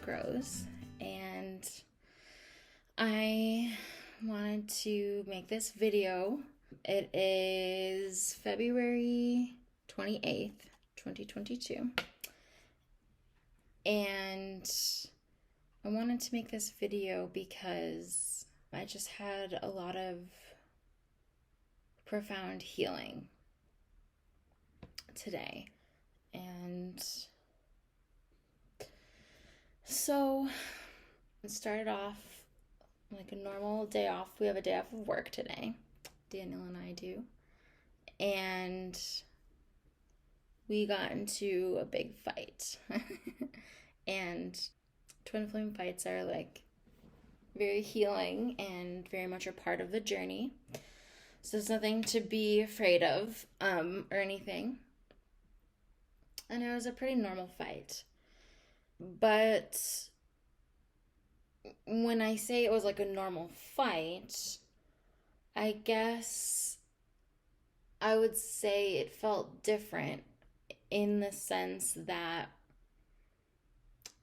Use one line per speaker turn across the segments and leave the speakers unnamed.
grows, and I wanted to make this video. It is February 28th, 2022, and I wanted to make this video because I just had a lot of profound healing today. And so it started off like a normal day off. We have a day off of work today. Daniel and I do. And we got into a big fight. And twin flame fights are like very healing and very much a part of the journey. So it's nothing to be afraid of or anything. And it was a pretty normal fight. But when I say it was like a normal fight, I guess I would say it felt different in the sense that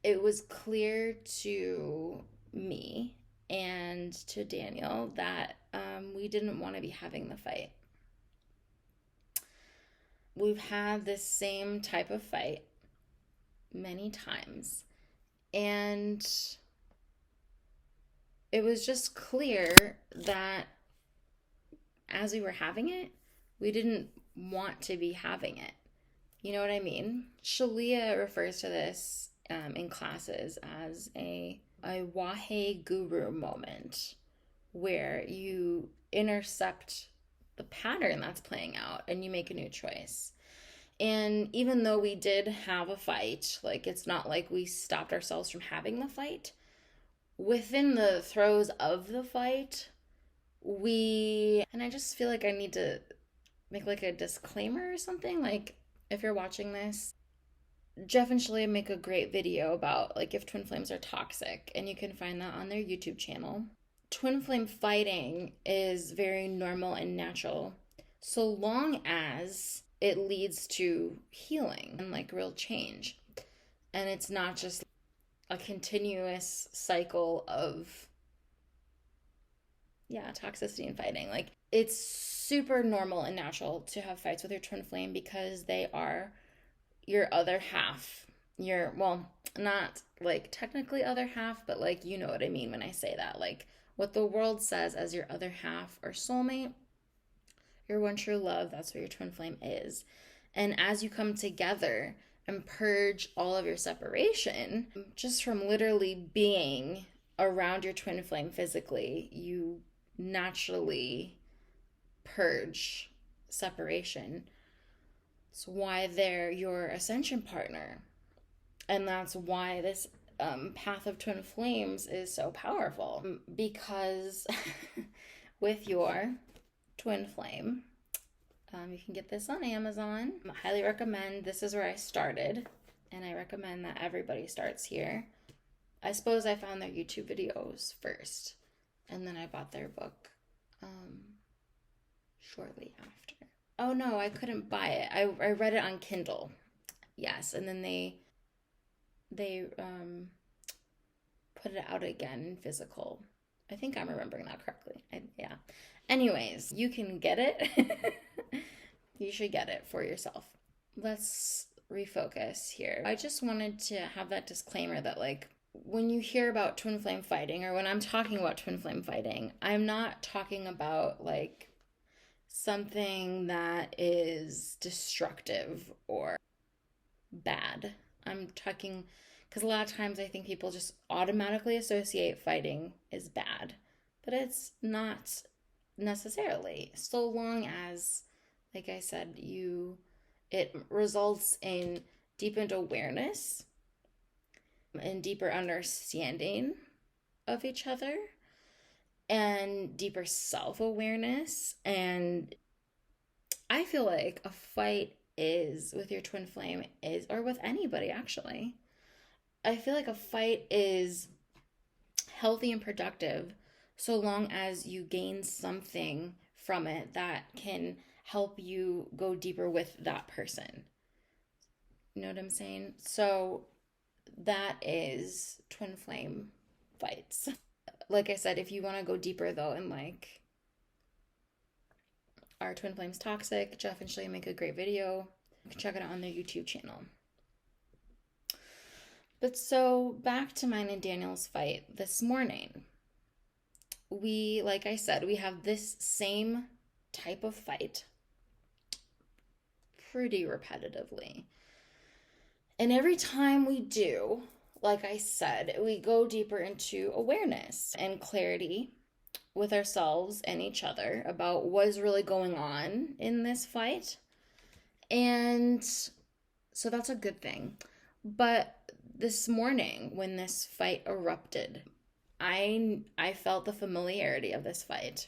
it was clear to me and to Daniel that we didn't want to be having the fight. We've had this same type of fight many times, and it was just clear that as we were having it, we didn't want to be having it. You know what I mean? Shalia refers to this in classes as a wahe guru moment, where you intercept the pattern that's playing out and you make a new choice. And even though we did have a fight, like it's not like we stopped ourselves from having the fight. Within the throes of the fight, and I just feel like I need to make like a disclaimer or something. Like if you're watching this, Jeff and Shalia make a great video about like if twin flames are toxic, and you can find that on their YouTube channel. Twin flame fighting is very normal and natural, so long as it leads to healing and like real change. And it's not just a continuous cycle of, toxicity and fighting. Like it's super normal and natural to have fights with your twin flame because they are your other half. Not like technically other half, but like, you know what I mean when I say that. Like what the world says as your other half or soulmate, your one true love, that's what your twin flame is. And as you come together and purge all of your separation, just from literally being around your twin flame physically, you naturally purge separation. It's why they're your ascension partner. And that's why this path of twin flames is so powerful, because with your twin flame, you can get this on Amazon. I highly recommend. This is where I started, and I recommend that everybody starts here. I suppose I found their YouTube videos first, and then I bought their book shortly after. Oh no, I couldn't buy it. I read it on Kindle. Yes, and then they put it out again in physical. I think I'm remembering that correctly. Yeah. Anyways, you can get it. You should get it for yourself. Let's refocus here. I just wanted to have that disclaimer that like when you hear about twin flame fighting, or when I'm talking about twin flame fighting, I'm not talking about like something that is destructive or bad. I'm talking because a lot of times I think people just automatically associate fighting as bad, but it's not necessarily, so long as, like I said, it results in deepened awareness and deeper understanding of each other and deeper self-awareness. And I feel like a fight is with your twin flame or with anybody actually. I feel like a fight is healthy and productive so long as you gain something from it that can help you go deeper with that person. You know what I'm saying? So that is twin flame fights. Like I said, if you want to go deeper though, and like our twin flames toxic, Jeff and Shelly make a great video. You can check it out on their YouTube channel. But so back to mine and Daniel's fight this morning. We, like I said, we have this same type of fight pretty repetitively. And every time we do, like I said, we go deeper into awareness and clarity with ourselves and each other about what is really going on in this fight. And so that's a good thing. But this morning, when this fight erupted, I felt the familiarity of this fight.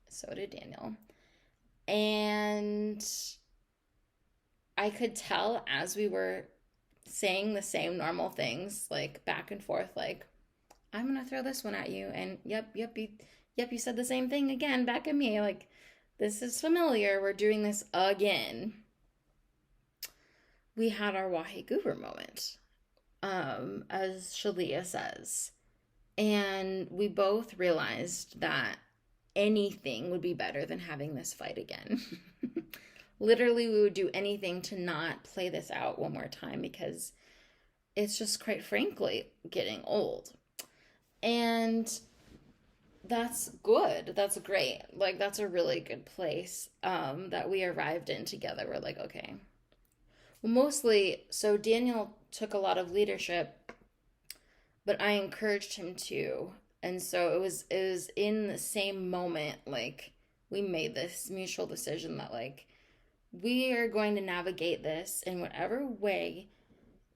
So did Daniel. And I could tell as we were saying the same normal things, like back and forth, like, I'm gonna throw this one at you, and yep, you said the same thing again back at me, like, this is familiar, we're doing this again. We had our Wahi Goober moment, as Shalia says, and we both realized that anything would be better than having this fight again. Literally, we would do anything to not play this out one more time because it's just, quite frankly, getting old. And that's good. That's great. Like, that's a really good place that we arrived in together. We're like, okay. Well, mostly, so Daniel took a lot of leadership, but I encouraged him to. And so it was in the same moment, like, we made this mutual decision that, like, we are going to navigate this in whatever way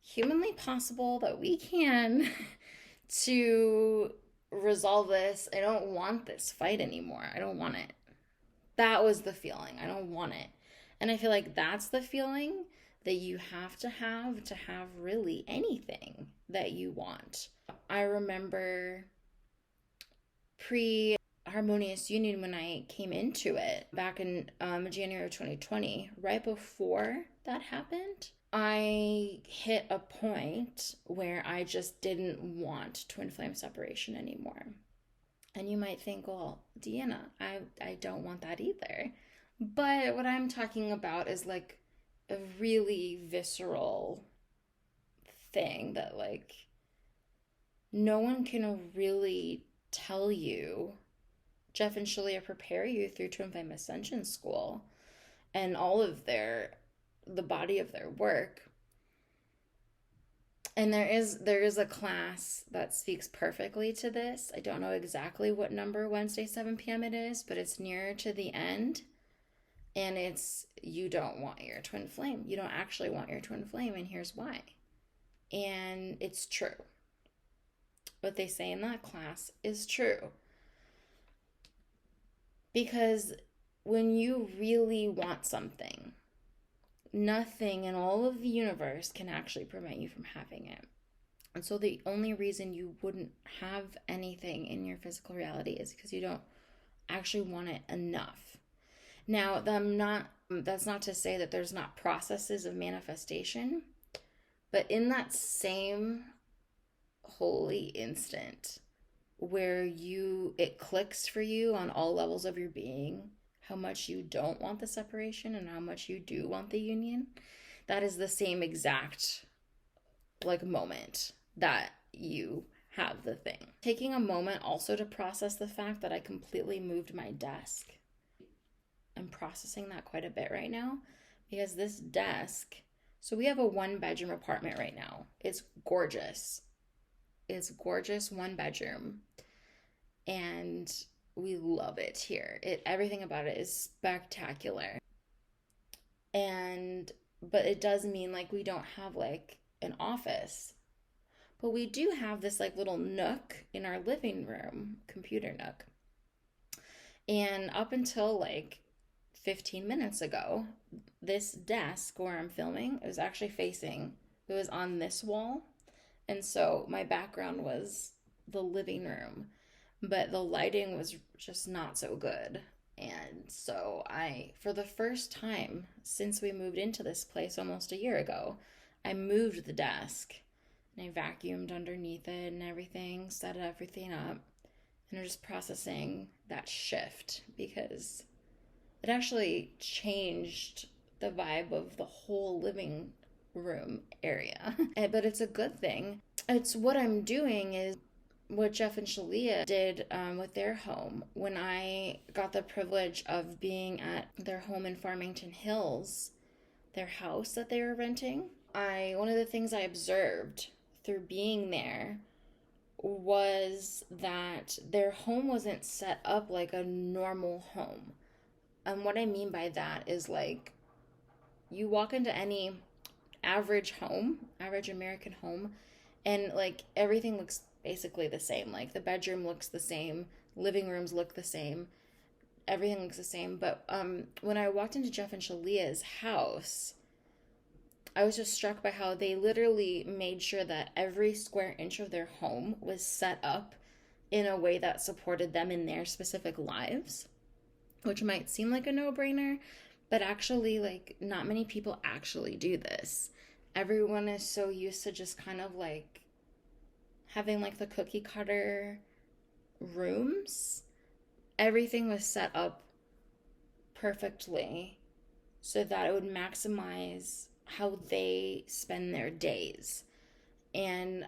humanly possible that we can to resolve this. I don't want this fight anymore. I don't want it. That was the feeling. I don't want it. And I feel like that's the feeling that you have to have really anything that you want. I remember pre-harmonious union, when I came into it back in January of 2020, right before that happened, I hit a point where I just didn't want twin flame separation anymore. And you might think, well, Deanna, I don't want that either. But what I'm talking about is like a really visceral thing that, like, no one can really tell you. Jeff and Shalia prepare you through Twin Flame Ascension School and all of the body of their work. And there is a class that speaks perfectly to this. I don't know exactly what number Wednesday 7 p.m. it is, but it's nearer to the end. And it's, you don't want your twin flame. You don't actually want your twin flame, and here's why. And it's true. What they say in that class is true. Because when you really want something, nothing in all of the universe can actually prevent you from having it. And so the only reason you wouldn't have anything in your physical reality is because you don't actually want it enough. Now, that's not to say that there's not processes of manifestation, but in that same holy instant where it clicks for you on all levels of your being, how much you don't want the separation and how much you do want the union, that is the same exact like moment that you have the thing. Taking a moment also to process the fact that I completely moved my desk. I'm processing that quite a bit right now because this desk, so we have a 1-bedroom apartment right now. It's gorgeous. It's gorgeous 1-bedroom. And we love it here. Everything about it is spectacular. But it does mean like we don't have like an office. But we do have this like little nook in our living room, computer nook. And up until like 15 minutes ago, this desk where I'm filming, it was on this wall. And so my background was the living room, but the lighting was just not so good. And so for the first time since we moved into this place almost a year ago, I moved the desk. and I vacuumed underneath it and everything, set everything up, and I'm just processing that shift because it actually changed the vibe of the whole living room area. But it's a good thing. It's what I'm doing is what Jeff and Shalia did with their home. When I got the privilege of being at their home in Farmington Hills, their house that they were renting, one of the things I observed through being there was that their home wasn't set up like a normal home. And what I mean by that is like you walk into any average American home, and like everything looks basically the same. Like the bedroom looks the same, living rooms look the same, everything looks the same. But when I walked into Jeff and Shalia's house, I was just struck by how they literally made sure that every square inch of their home was set up in a way that supported them in their specific lives, which might seem like a no-brainer, but actually, like, not many people actually do this. Everyone is so used to just kind of like having like the cookie cutter rooms. Everything was set up perfectly so that it would maximize how they spend their days. And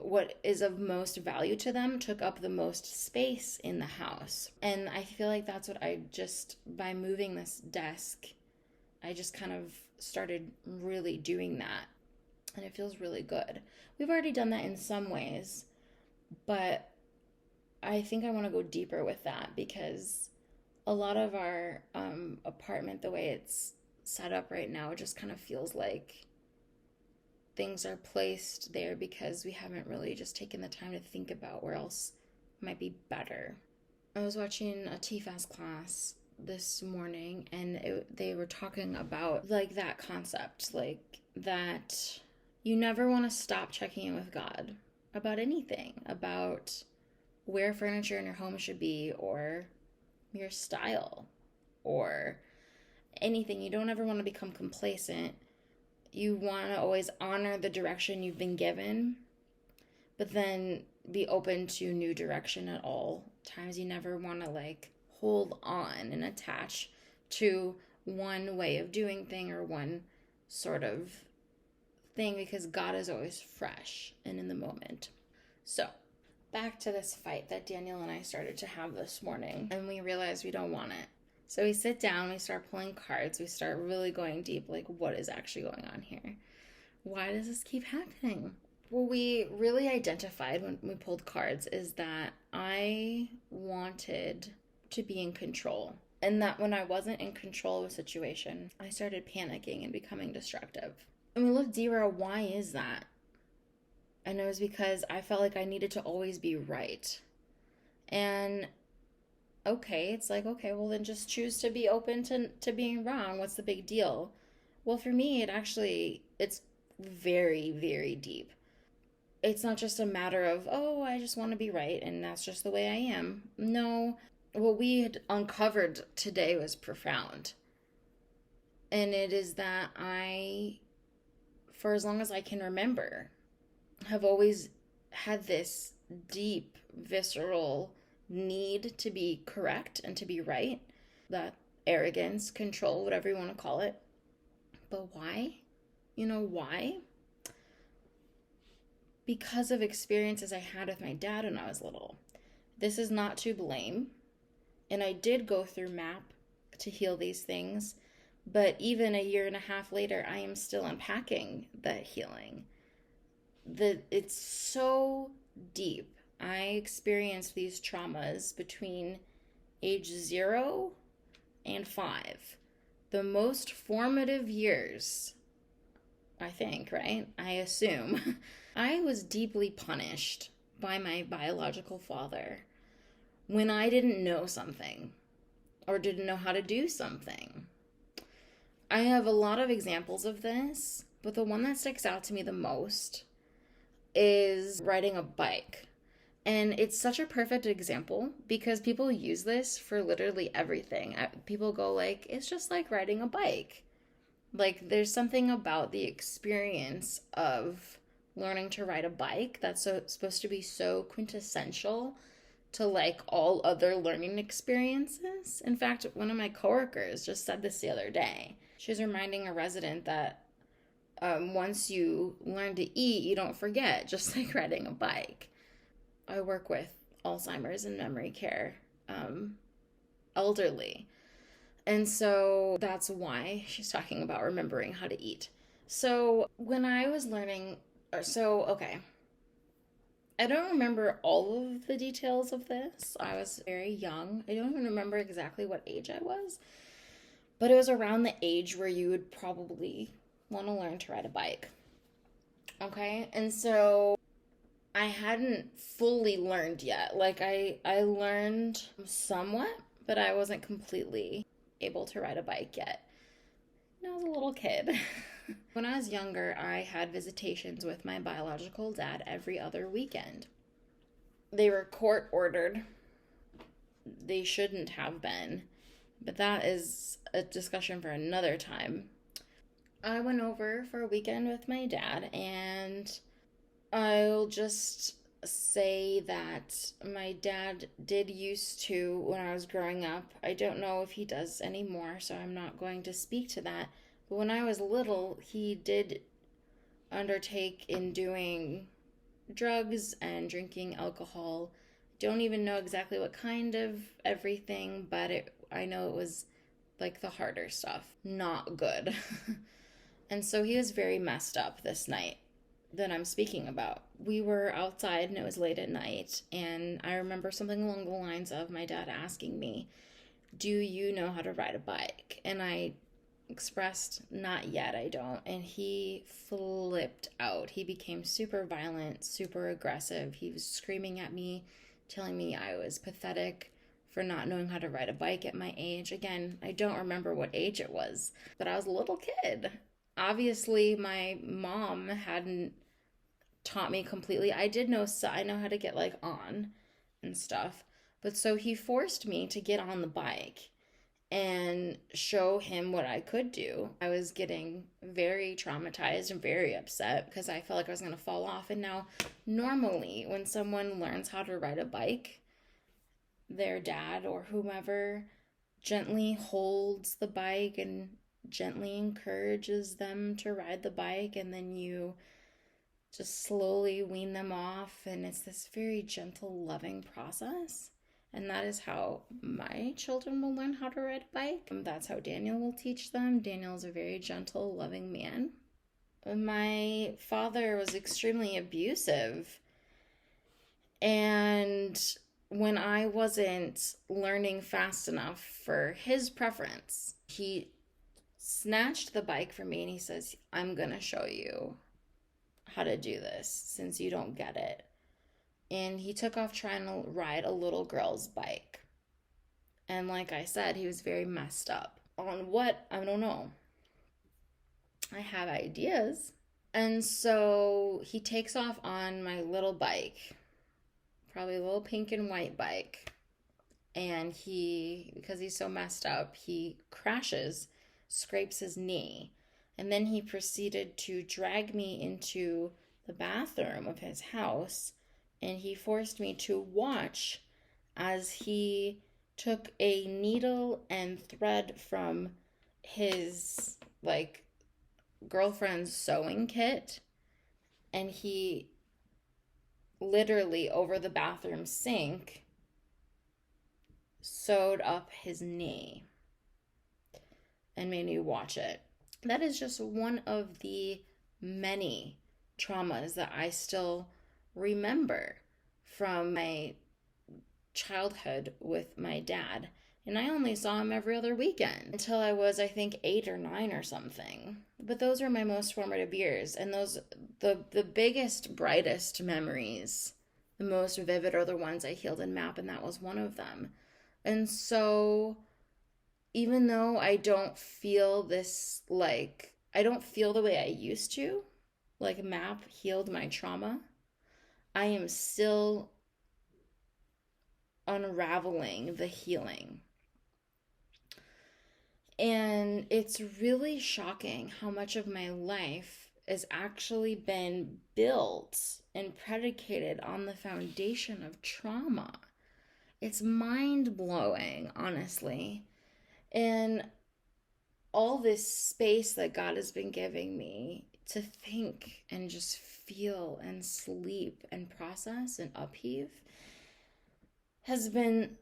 what is of most value to them took up the most space in the house. And I feel like that's what by moving this desk, I just kind of started really doing that. And it feels really good. We've already done that in some ways, but I think I want to go deeper with that because a lot of our apartment, the way it's set up right now, it just kind of feels like things are placed there because we haven't really just taken the time to think about where else might be better. I was watching a TFAS class this morning, and they were talking about like that concept, like that you never want to stop checking in with God about anything, about where furniture in your home should be or your style or anything. You don't ever want to become complacent. You want to always honor the direction you've been given, but then be open to new direction at all times. You never want to like hold on and attach to one way of doing thing or one sort of thing, because God is always fresh and in the moment. So back to this fight that Daniel and I started to have this morning, and we realized we don't want it. So we sit down, we start pulling cards, we start really going deep, like what is actually going on here? Why does this keep happening? What we really identified when we pulled cards is that I wanted to be in control. And that when I wasn't in control of a situation, I started panicking and becoming destructive. And we looked deeper, why is that? And it was because I felt like I needed to always be right. And okay, it's like, okay, well then just choose to be open to being wrong. What's the big deal? Well, for me, it's very, very deep. It's not just a matter of, oh, I just want to be right and that's just the way I am. No, what we had uncovered today was profound. And it is that I, for as long as I can remember, have always had this deep, visceral need to be correct and to be right. That arrogance, control, whatever you want to call it. But why? You know why? Because of experiences I had with my dad when I was little. This is not to blame. And I did go through MAP to heal these things. But even a year and a half later, I am still unpacking the healing. It's so deep. I experienced these traumas between age 0 and 5. The most formative years, I think, right? I assume. I was deeply punished by my biological father when I didn't know something or didn't know how to do something. I have a lot of examples of this, but the one that sticks out to me the most is riding a bike. And it's such a perfect example because people use this for literally everything. People go like, it's just like riding a bike. Like there's something about the experience of learning to ride a bike that's supposed to be so quintessential to like all other learning experiences. In fact, one of my coworkers just said this the other day. She was reminding a resident that once you learn to eat, you don't forget, just like riding a bike. I work with Alzheimer's and memory care, elderly. And so that's why she's talking about remembering how to eat. So when I was learning, okay, I don't remember all of the details of this. I was very young. I don't even remember exactly what age I was, but it was around the age where you would probably want to learn to ride a bike. Okay, and so I hadn't fully learned yet. Like I learned somewhat, but I wasn't completely able to ride a bike yet. And I was a little kid. When I was younger, I had visitations with my biological dad every other weekend. They were court ordered. They shouldn't have been, but that is a discussion for another time. I went over for a weekend with my dad, and I'll just say that my dad did used to, when I was growing up, I don't know if he does anymore, so I'm not going to speak to that. But when I was little, he did undertake in doing drugs and drinking alcohol. Don't even know exactly what kind of everything, but I know it was like the harder stuff. Not good. And so he was very messed up this night that I'm speaking about. We were outside and it was late at night, and I remember something along the lines of my dad asking me, "Do you know how to ride a bike?" And I expressed, "Not yet, I don't." And he flipped out. He became super violent, super aggressive. He was screaming at me, telling me I was pathetic for not knowing how to ride a bike at my age. Again, I don't remember what age it was, but I was a little kid. Obviously, my mom hadn't taught me completely. I did know, so I know how to get like on and stuff. But so he forced me to get on the bike and show him what I could do. I was getting very traumatized and very upset because I felt like I was going to fall off. And now, normally, when someone learns how to ride a bike, their dad or whomever gently holds the bike and gently encourages them to ride the bike, and then you just slowly wean them off, and it's this very gentle, loving process. And that is how my children will learn how to ride a bike. That's how Daniel will teach them. Daniel's a very gentle, loving man. My father was extremely abusive, and when I wasn't learning fast enough for his preference, he snatched the bike from me and he says, "I'm gonna show you how to do this since you don't get it." And he took off trying to ride a little girl's bike. And like I said, he was very messed up. On what? I don't know. I have ideas. And so he takes off on my little bike, probably a little pink and white bike. And because he's so messed up, he crashes, scrapes his knee. And then he proceeded to drag me into the bathroom of his house, and he forced me to watch as he took a needle and thread from his like girlfriend's sewing kit, and he literally over the bathroom sink sewed up his knee and made me watch it. That is just one of the many traumas that I still remember from my childhood with my dad. And I only saw him every other weekend until I was, I think, 8 or 9 or something. But those were my most formative years. And the biggest, brightest memories, the most vivid, are the ones I healed and map, and that was one of them. And so even though I don't feel I don't feel the way I used to, like MAP healed my trauma, I am still unraveling the healing. And it's really shocking how much of my life has actually been built and predicated on the foundation of trauma. It's mind blowing, honestly. And all this space that God has been giving me to think and just feel and sleep and process and upheave has been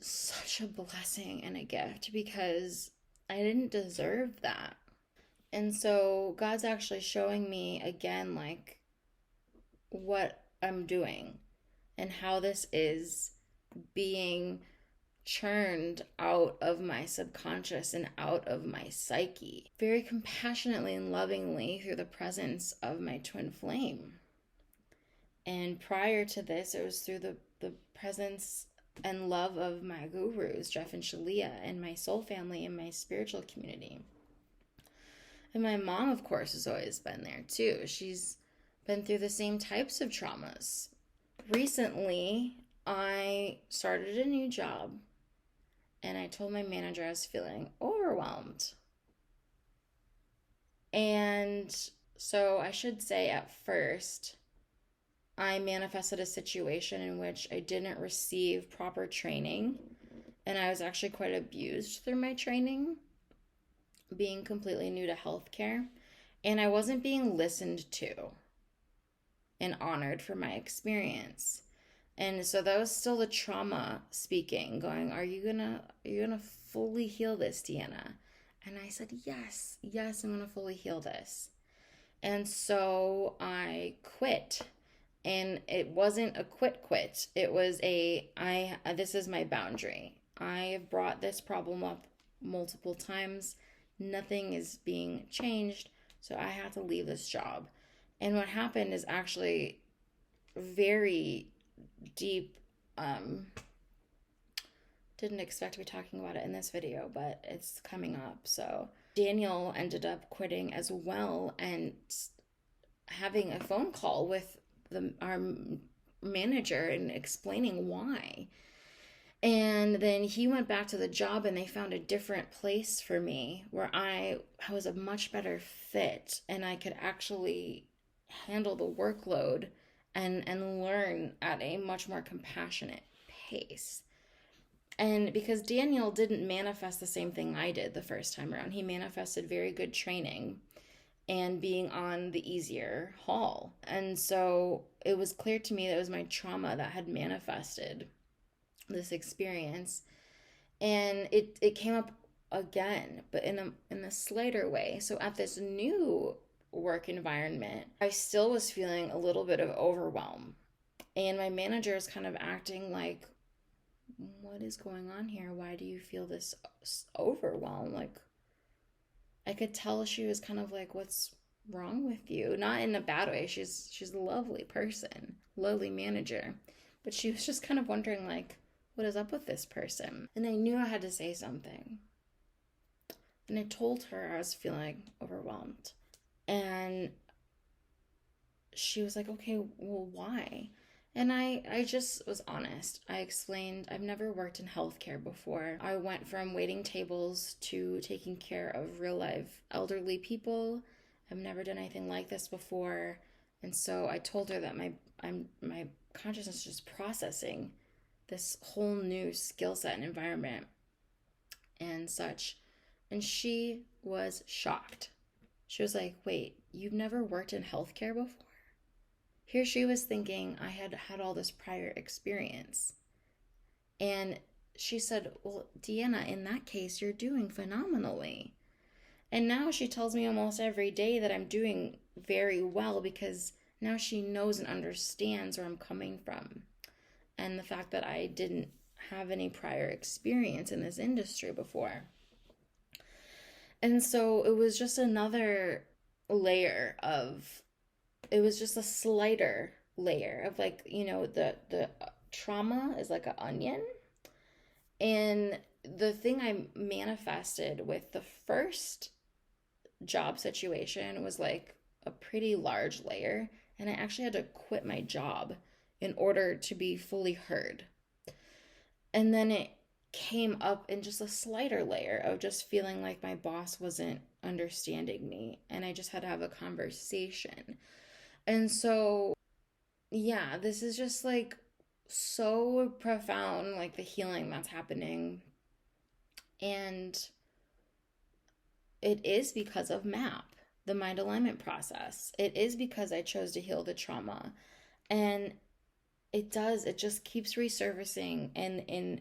such a blessing and a gift, because I didn't deserve that. And so God's actually showing me again, like, what I'm doing and how this is being churned out of my subconscious and out of my psyche very compassionately and lovingly through the presence of my twin flame. And prior to this, it was through the presence and love of my gurus, Jeff and Shalia, and my soul family and my spiritual community. And my mom, of course, has always been there too. She's been through the same types of traumas. Recently, I started a new job, and I told my manager I was feeling overwhelmed. And so I should say, at first, I manifested a situation in which I didn't receive proper training, and I was actually quite abused through my training, being completely new to healthcare, and I wasn't being listened to and honored for my experience. And so that was still the trauma speaking, going, are you gonna fully heal this, Deanna? And I said, yes, I'm gonna fully heal this. And so I quit. And it wasn't a quit. It was this is my boundary. I have brought this problem up multiple times. Nothing is being changed. So I had to leave this job. And what happened is actually very deep. Didn't expect to be talking about it in this video, but it's coming up. So Daniel ended up quitting as well, and having a phone call with our manager and explaining why. And then he went back to the job, and they found a different place for me where I was a much better fit, and I could actually handle the workload and learn at a much more compassionate pace. And because Daniel didn't manifest the same thing I did the first time around, he manifested very good training and being on the easier haul. And so it was clear to me that it was my trauma that had manifested this experience. And it came up again, but in a slighter way. So at this new work environment, I still was feeling a little bit of overwhelm. And my manager is kind of acting like, what is going on here? Why do you feel this overwhelm? Like, I could tell she was kind of like, what's wrong with you? Not in a bad way. She's a lovely person, lovely manager. But she was just kind of wondering, like, what is up with this person? And I knew I had to say something. And I told her I was feeling overwhelmed. And she was like, okay, well, why? And I just was honest. I explained I've never worked in healthcare before. I went from waiting tables to taking care of real life elderly people. I've never done anything like this before. And so I told her that my consciousness is just processing this whole new skill set and environment and such. And she was shocked. She was like, wait, you've never worked in healthcare before? Here she was thinking I had had all this prior experience. And she said, well, Deanna, in that case, you're doing phenomenally. And now she tells me almost every day that I'm doing very well, because now she knows and understands where I'm coming from. And the fact that I didn't have any prior experience in this industry before. And so it was just another layer of, it was just a slighter layer of, like, you know, the trauma is like an onion. And the thing I manifested with the first job situation was like a pretty large layer. And I actually had to quit my job in order to be fully heard. And then it came up in just a slighter layer of just feeling like my boss wasn't understanding me and I just had to have a conversation. And so, yeah, this is just like so profound, like the healing that's happening. And it is because of MAP, the mind alignment process. It is because I chose to heal the trauma. And it just keeps resurfacing and in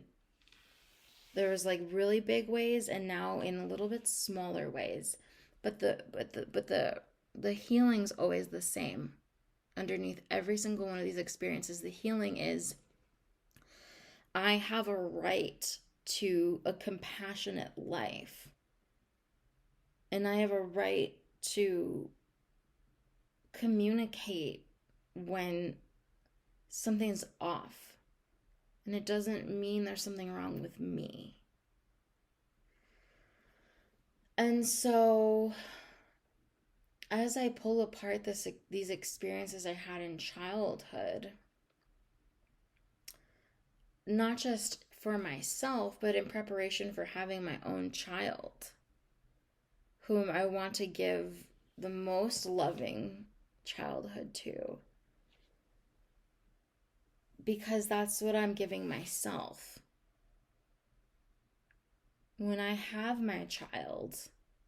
there's like really big ways and now in a little bit smaller ways. But the healing's always the same. Underneath every single one of these experiences, the healing is I have a right to a compassionate life. And I have a right to communicate when something's off. And it doesn't mean there's something wrong with me. And so, as I pull apart these experiences I had in childhood, not just for myself, but in preparation for having my own child, whom I want to give the most loving childhood to, because that's what I'm giving myself. When I have my child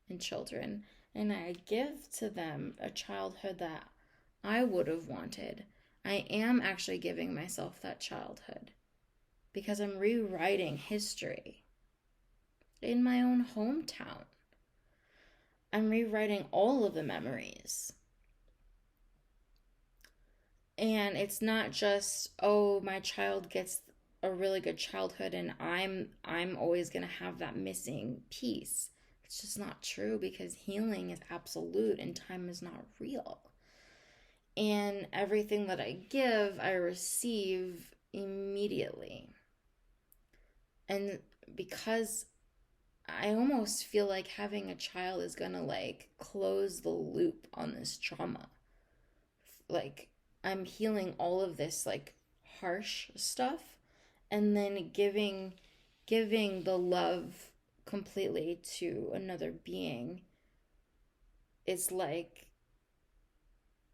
and children, and I give to them a childhood that I would have wanted, I am actually giving myself that childhood because I'm rewriting history in my own hometown. I'm rewriting all of the memories. And it's not just, oh, my child gets a really good childhood and I'm always going to have that missing piece. It's just not true because healing is absolute and time is not real. And everything that I give, I receive immediately. And because I almost feel like having a child is going to like close the loop on this trauma. Like I'm healing all of this like harsh stuff and then giving the love completely to another being. It's like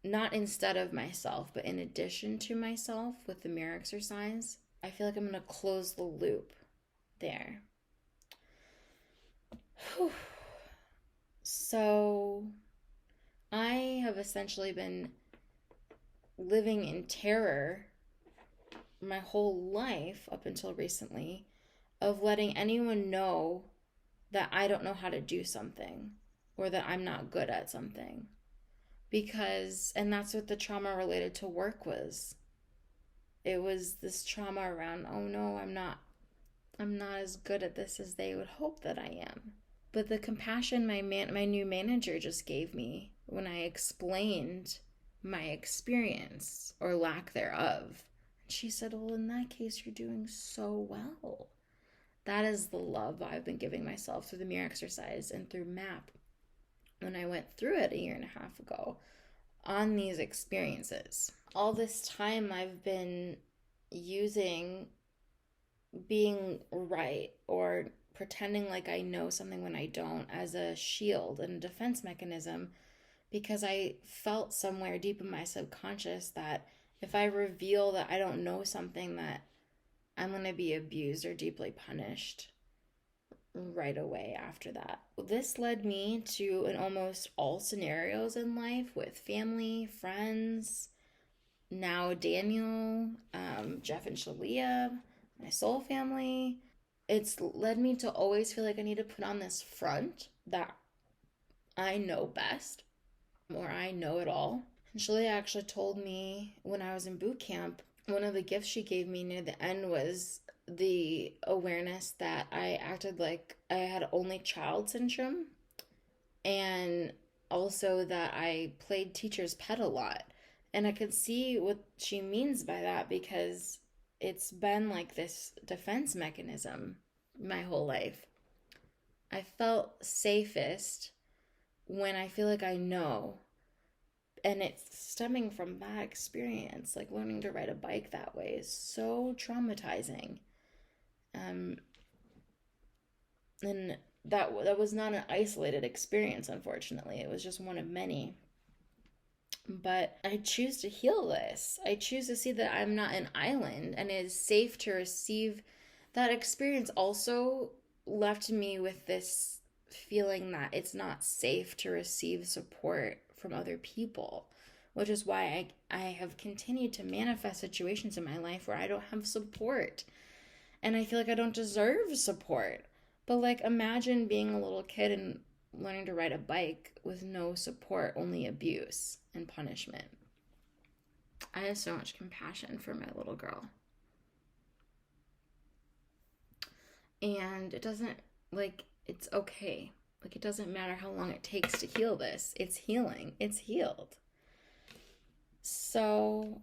not instead of myself, but in addition to myself with the mirror exercise. I feel like I'm going to close the loop there. Whew. So I have essentially been living in terror my whole life up until recently of letting anyone know that I don't know how to do something or that I'm not good at something. Because, and that's what the trauma related to work was. It was this trauma around, oh no, I'm not as good at this as they would hope that I am. But the compassion my new manager just gave me when I explained my experience or lack thereof, she said, well, in that case, you're doing so well. That is the love I've been giving myself through the mirror exercise and through MAP when I went through it a year and a half ago on these experiences. All this time I've been using being right or pretending like I know something when I don't as a shield and a defense mechanism, because I felt somewhere deep in my subconscious that if I reveal that I don't know something, that I'm going to be abused or deeply punished right away after that. This led me to, in almost all scenarios in life, with family, friends, now Daniel, Jeff and Shalia, my soul family. It's led me to always feel like I need to put on this front that I know best or I know it all. And Shalia actually told me when I was in boot camp, one of the gifts she gave me near the end was the awareness that I acted like I had only child syndrome, and also that I played teacher's pet a lot. And I could see what she means by that because it's been like this defense mechanism my whole life. I felt safest when I feel like I know. And it's stemming from that experience. Like learning to ride a bike that way is so traumatizing. And that was not an isolated experience, unfortunately. It was just one of many. But I choose to heal this. I choose to see that I'm not an island and it is safe to receive. That experience also left me with this feeling that it's not safe to receive support from other people, which is why I have continued to manifest situations in my life where I don't have support and I feel like I don't deserve support. But like, imagine being a little kid and learning to ride a bike with no support, only abuse and punishment. I have so much compassion for my little girl. And it doesn't, like, it's okay. Like, it doesn't matter how long it takes to heal this. It's healing. It's healed. So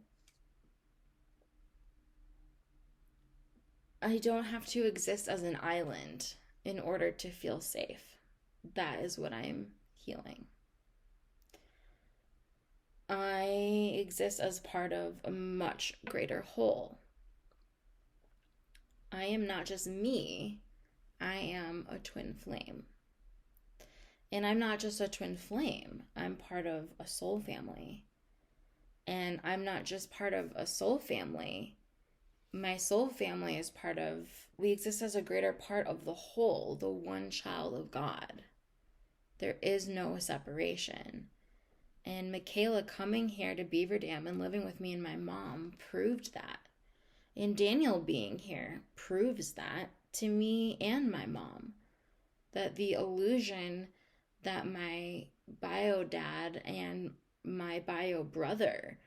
I don't have to exist as an island in order to feel safe. That is what I'm healing. I exist as part of a much greater whole. I am not just me, I am a twin flame. And I'm not just a twin flame, I'm part of a soul family. And I'm not just part of a soul family, my soul family is part of, we exist as a greater part of the whole, the one child of God. There is no separation. And Michaela coming here to Beaver Dam and living with me and my mom proved that. And Daniel being here proves that to me and my mom. That the illusion that my bio dad and my bio brother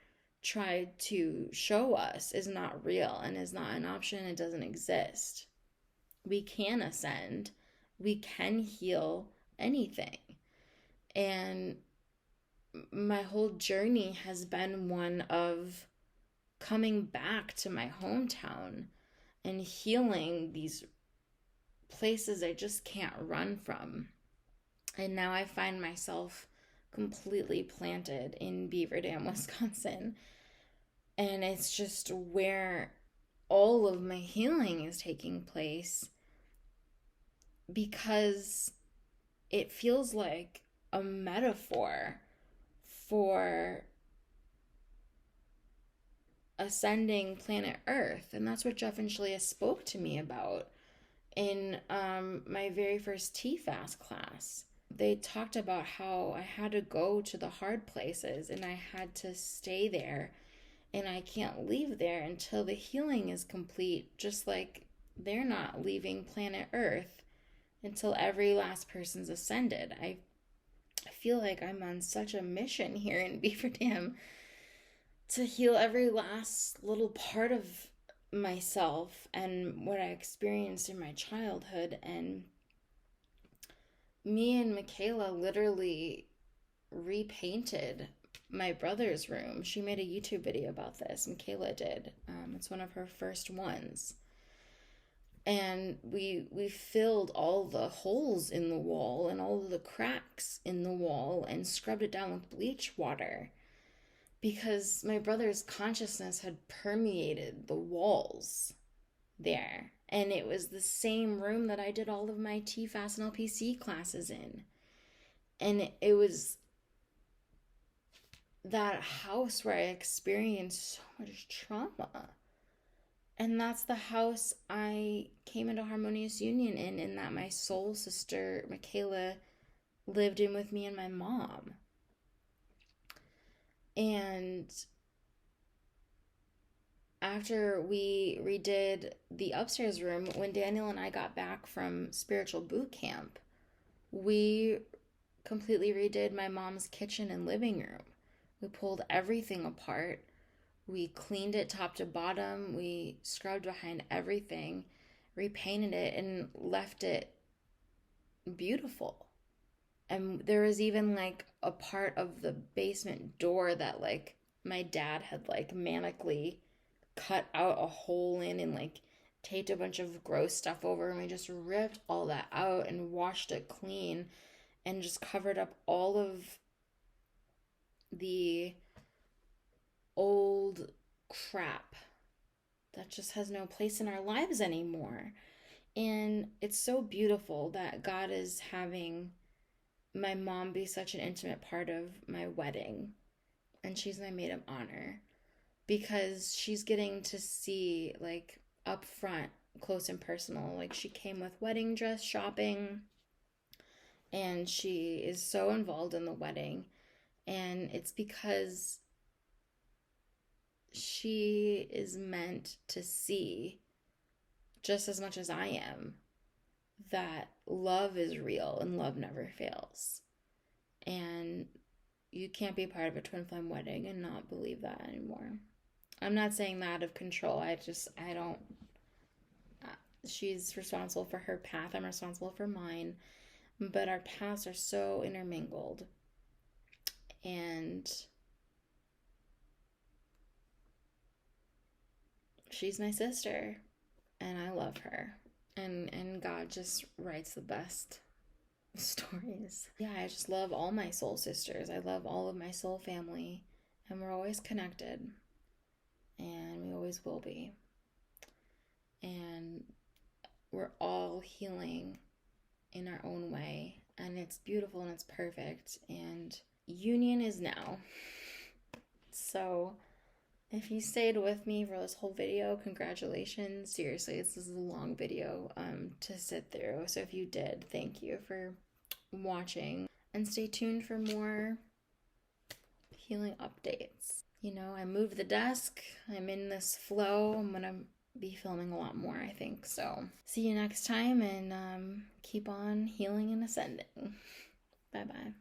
tried to show us is not real and is not an option. It doesn't exist. We can ascend. We can heal anything. And my whole journey has been one of coming back to my hometown and healing these places I just can't run from. And now I find myself completely planted in Beaver Dam, Wisconsin. And it's just where all of my healing is taking place because it feels like a metaphor for ascending planet Earth. And that's what Jeff and Shalia spoke to me about in my very first TFAS class. They talked about how I had to go to the hard places and I had to stay there and I can't leave there until the healing is complete, just like they're not leaving planet Earth until every last person's ascended. I feel like I'm on such a mission here in Beaver Dam to heal every last little part of myself and what I experienced in my childhood. And me and Michaela literally repainted my brother's room. She made a YouTube video about this. Michaela did. It's one of her first ones. And we filled all the holes in the wall and all of the cracks in the wall and scrubbed it down with bleach water because my brother's consciousness had permeated the walls there. And it was the same room that I did all of my TFAS and LPC classes in. And it was that house where I experienced so much trauma. And that's the house I came into harmonious union in, and that my soul sister, Michaela, lived in with me and my mom. And after we redid the upstairs room, when Daniel and I got back from spiritual boot camp, we completely redid my mom's kitchen and living room. We pulled everything apart. We cleaned it top to bottom. We scrubbed behind everything, repainted it, and left it beautiful. And there was even like a part of the basement door that like my dad had like manically cut out a hole in and like taped a bunch of gross stuff over, and we just ripped all that out and washed it clean and just covered up all of the old crap that just has no place in our lives anymore. And it's so beautiful that God is having my mom be such an intimate part of my wedding. And she's my maid of honor because she's getting to see, like, up front, close and personal. Like, she came with wedding dress shopping, and she is so involved in the wedding. And it's because she is meant to see, just as much as I am, that love is real and love never fails. And you can't be part of a twin flame wedding and not believe that anymore. I'm not saying that out of control. I don't. She's responsible for her path. I'm responsible for mine. But our paths are so intermingled. And she's my sister. And I love her. And God just writes the best stories. Yeah, I just love all my soul sisters. I love all of my soul family. And we're always connected. And we always will be. And we're all healing in our own way. And it's beautiful and it's perfect. And union is now. So if you stayed with me for this whole video, congratulations. Seriously, this is a long video to sit through. So if you did, thank you for watching. And stay tuned for more healing updates. You know, I moved the desk. I'm in this flow. I'm going to be filming a lot more, I think. So see you next time, and keep on healing and ascending. Bye-bye.